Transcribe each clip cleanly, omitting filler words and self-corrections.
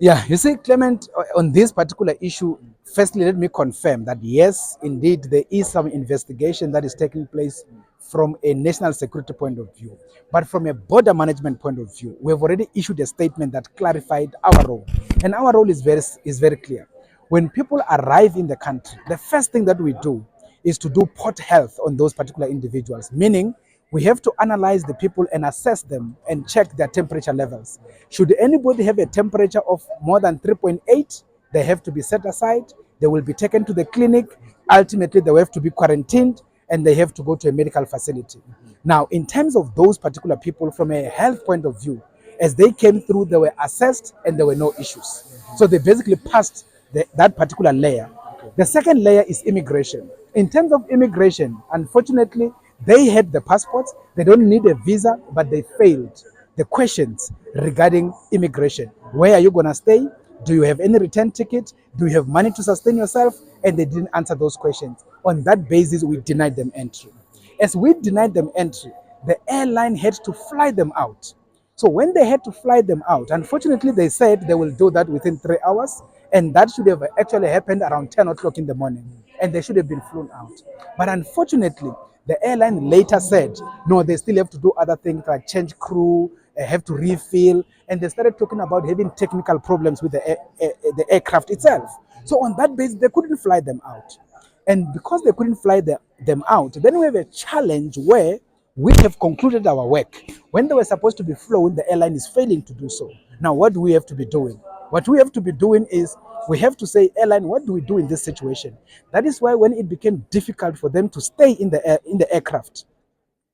Yeah, you see, Clement, on this particular issue, firstly, let me confirm that yes, indeed, there is some investigation that is taking place from a national security point of view. But from a border management point of view, we have already issued a statement that clarified our role. And our role is very clear. When people arrive in the country, the first thing that we do is to do port health on those particular individuals, meaning we have to analyze the people and assess them and check their temperature levels. Should anybody have a temperature of more than 3.8, they have to be set aside, they will be taken to the clinic, ultimately they will have to be quarantined, and they have to go to a medical facility. Now, in terms of those particular people, from a health point of view, as they came through, they were assessed and there were no issues. So they basically passed that particular layer. The second layer is immigration. In terms of immigration, unfortunately, they had the passports, they don't need a visa, but they failed the questions regarding immigration. Where are you going to stay? Do you have any return ticket? Do you have money to sustain yourself? And they didn't answer those questions. On that basis, we denied them entry. As we denied them entry, the airline had to fly them out. So when they had to fly them out, unfortunately, they said they will do that within 3 hours, and that should have actually happened around 10 o'clock in the morning, and they should have been flown out. But unfortunately, the airline later said, no, they still have to do other things like change crew, have to refill, and they started talking about having technical problems with the aircraft itself. So on that basis, they couldn't fly them out. And because they couldn't fly them out, then we have a challenge where we have concluded our work. When they were supposed to be flown, the airline is failing to do so. Now, what do we have to be doing? What we have to be doing is we have to say, airline, what do we do in this situation? That is why when it became difficult for them to stay in the aircraft,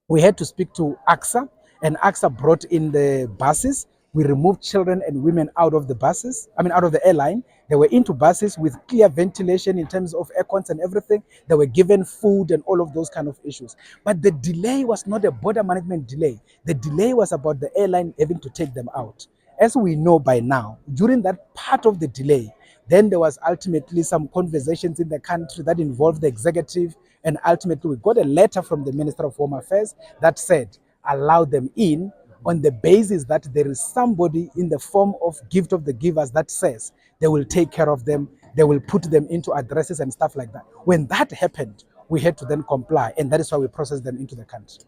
we had to speak to AXA, and AXA brought in the buses. We removed children and women out of the buses, out of the airline. They were into buses with clear ventilation in terms of aircons and everything. They were given food and all of those kind of issues. But the delay was not a border management delay. The delay was about the airline having to take them out. As we know by now, during that part of the delay, then there was ultimately some conversations in the country that involved the executive, and ultimately we got a letter from the Minister of Home Affairs that said, allow them in on the basis that there is somebody in the form of gift of the givers that says they will take care of them, they will put them into addresses and stuff like that. When that happened, we had to then comply, and that is why we processed them into the country.